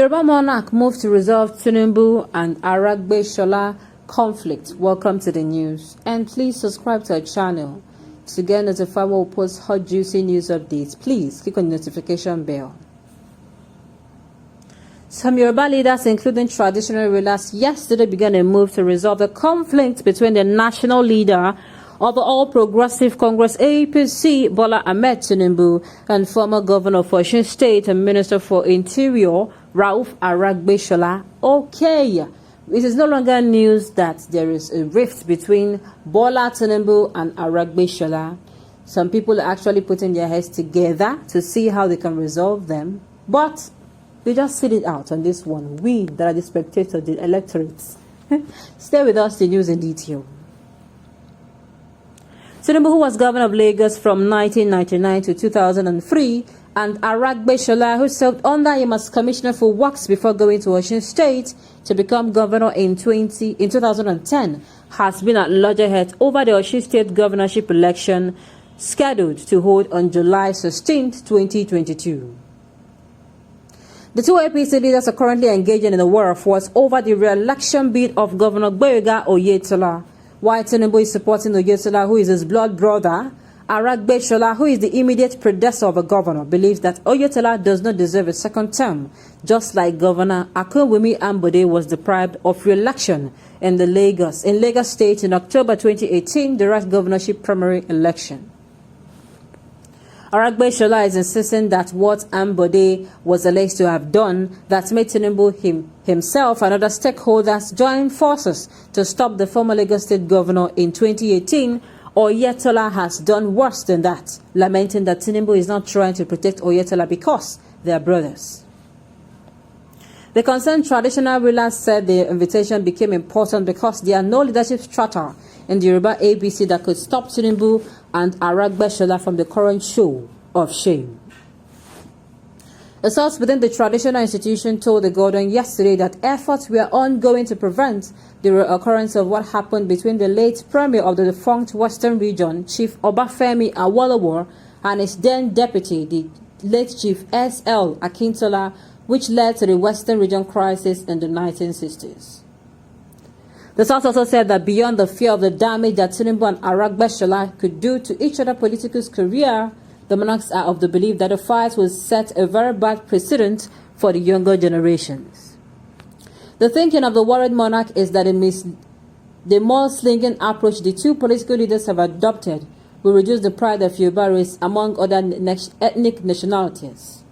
Yoruba monarch moved to resolve Tinubu and Aregbesola conflict. Welcome to the news, and please subscribe to our channel to get notified when we post hot juicy news updates. Please click on the notification bell. Some Yoruba leaders, including traditional rulers, yesterday began a move to resolve the conflict between the national leader of the All Progressive Congress APC, Bola Ahmed Tinubu, and former governor of Osun State and Minister for Interior, Rauf Aregbesola. Okay, it is no longer news that there is a rift between Bola Tinubu and Aregbesola. Some people are actually putting their heads together to see how they can resolve them. But we just sit it out on this one. We that are the spectators, the electorates. Stay with us, the news in detail. Tinubu, who was governor of Lagos from 1999 to 2003, and Aregbesola, who served under him as commissioner for works before going to Osun State to become governor in 2010, has been at loggerheads over the Osun State governorship election scheduled to hold on July 16, 2022. The two APC leaders are currently engaging in a war of words over the re-election bid of Governor Gboyega Oyetola. While Tinubu is supporting Oyetola, who is his blood brother, Aregbesola, who is the immediate predecessor of a governor, believes that Oyetola does not deserve a second term, just like Governor Akinwumi Ambode was deprived of re-election in Lagos State in October 2018, the right governorship primary election. Aregbesola is insisting that what Ambode was alleged to have done that made Tinubu himself and other stakeholders join forces to stop the former Lagos State governor in 2018, Oyetola has done worse than that, lamenting that Tinubu is not trying to protect Oyetola because they are brothers. The concerned traditional rulers said the invitation became important because there are no leadership strata in the Yoruba APC that could stop Tinubu and Aregbesola from the current show of shame. A source within the traditional institution told the Guardian yesterday that efforts were ongoing to prevent the reoccurrence of what happened between the late premier of the defunct Western region, Chief Obafemi Awolowo, and his then deputy, the late Chief S.L. Akintola, which led to the Western region crisis in the 1960s. The source also said that beyond the fear of the damage that Tinubu and Aregbesola could do to each other's political career, the monarchs are of the belief that the fight will set a very bad precedent for the younger generations. The thinking of the worried monarch is that the mudslinging approach the two political leaders have adopted will reduce the pride of Yoruba race among other ethnic nationalities.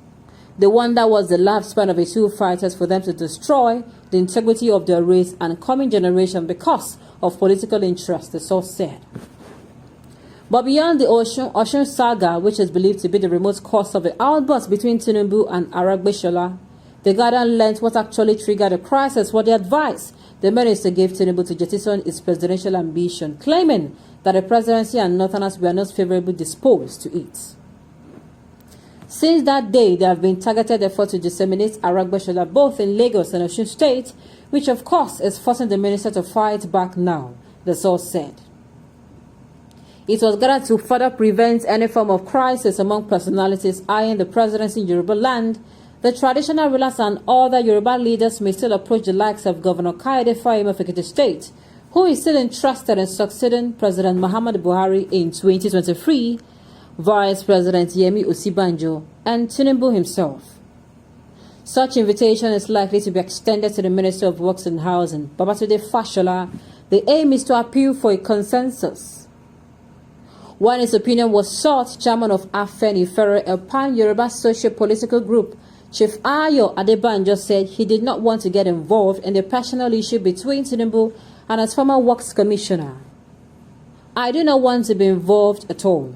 They wonder was the lifespan of the two fighters for them to destroy the integrity of their race and coming generation because of political interest, the source said. But beyond the Osun saga, which is believed to be the remote cause of the outburst between Tinubu and Aregbesola, the Guardian learned what actually triggered the crisis was the advice the minister gave Tinubu to jettison his presidential ambition, claiming that the presidency and Northerners were not favorably disposed to it. Since that day, there have been targeted efforts to disseminate Aregbesola both in Lagos and Osun State, which of course is forcing the minister to fight back now, the source said. It was gathered to further prevent any form of crisis among personalities eyeing the presidency in Yoruba land. The traditional rulers and other Yoruba leaders may still approach the likes of Governor Kayode Fayemi of Ekiti State, who is still interested in succeeding President Muhammadu Buhari in 2023, Vice President Yemi Osibanjo, and Tinubu himself. Such invitation is likely to be extended to the Minister of Works and Housing, Babatunde Fashola. The aim is to appeal for a consensus. When his opinion was sought, chairman of Afenifere, a pan-Yoruba socio-political group, Chief Ayo Adebanjo said he did not want to get involved in the personal issue between Tinubu and his former works commissioner. I do not want to be involved at all.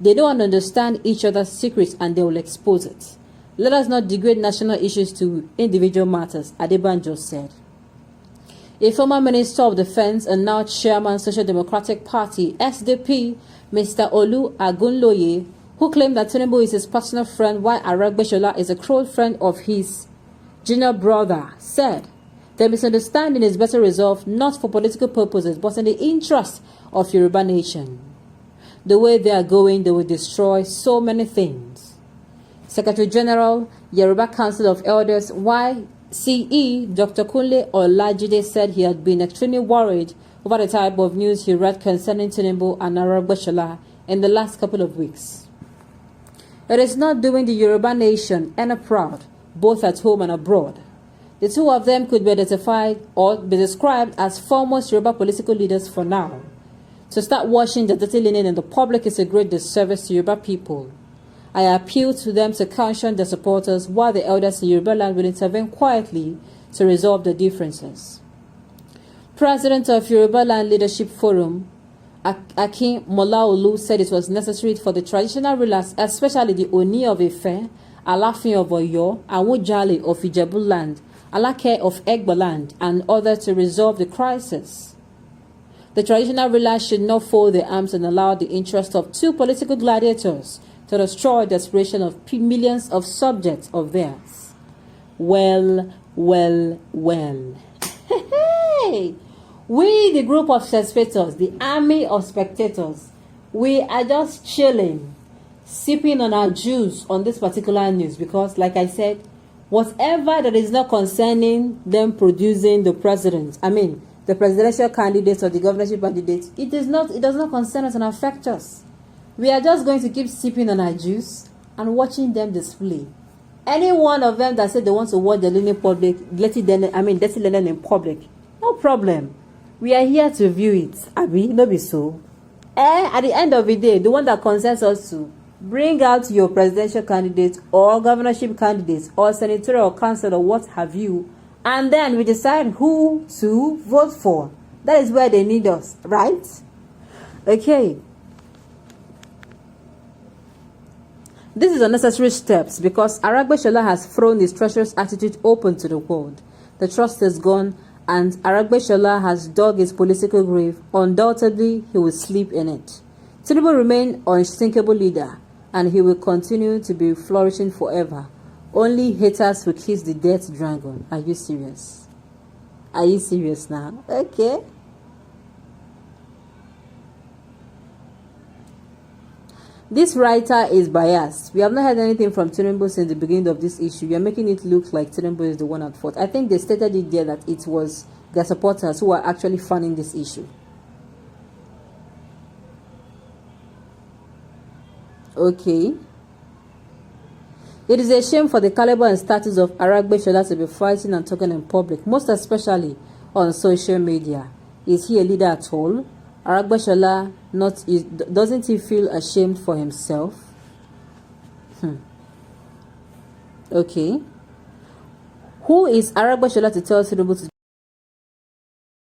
They don't understand each other's secrets and they will expose it. Let us not degrade national issues to individual matters, Adebanjo said. A former Minister of Defense and now Chairman Social Democratic Party, SDP, Mr. Olu Agunloye, who claimed that Tinubu is his personal friend while Aregbesola is a close friend of his junior brother, said the misunderstanding is better resolved not for political purposes but in the interest of Yoruba nation. The way they are going, they will destroy so many things. Secretary General Yoruba Council of Elders YCE, Dr. Kunle Olajide said he had been extremely worried over the type of news he read concerning Tinubu and Aregbesola in the last couple of weeks. It is not doing the Yoruba nation any proud, both at home and abroad. The two of them could be identified or be described as foremost Yoruba political leaders for now. To start washing the dirty linen in the public is a great disservice to Yoruba people. I appeal to them to caution their supporters while the elders in Yoruba land will intervene quietly to resolve the differences. President of Yoruba Land Leadership Forum, Akin Molaolu, said it was necessary for the traditional rulers, especially the Oni of Ife, Alafin of Oyo, Awujale of Ijebu land, Alake of Egba land, and others to resolve the crisis. The traditional rulers should not fold their arms and allow the interest of two political gladiators to destroy the aspiration of millions of subjects of theirs. Well. Hey! We, the group of spectators, the army of spectators, we are just chilling, sipping on our juice on this particular news because, like I said, whatever that is not concerning them producing the president, the presidential candidates or the governorship candidates, it does not concern us and affect us. We are just going to keep sipping on our juice and watching them display. Any one of them that said they want to watch the linen dirty linen in public, no problem. We are here to view it. Abi, no be so. At the end of the day, the one that concerns us to bring out your presidential candidate or governorship candidates or senatorial or council or what have you, and then we decide who to vote for. That is where they need us, right? Okay. This is unnecessary steps because Aregbesola has thrown his treacherous attitude open to the world. The trust is gone and Aregbesola has dug his political grave. Undoubtedly, he will sleep in it. Tinubu remains an unsinkable leader and he will continue to be flourishing forever. Only haters will kiss the death dragon. Are you serious? Are you serious now? Okay. This writer is biased. We have not heard anything from Tinubu since the beginning of this issue. You are making it look like Tinubu is the one at fault. I think they stated it there that it was their supporters who are actually funding this issue. Okay. It is a shame for the caliber and status of Aregbesola to be fighting and talking in public, most especially on social media. Is he a leader at all? Aregbesola doesn't he feel ashamed for himself? Okay. Who is Aregbesola to tell Tinubu to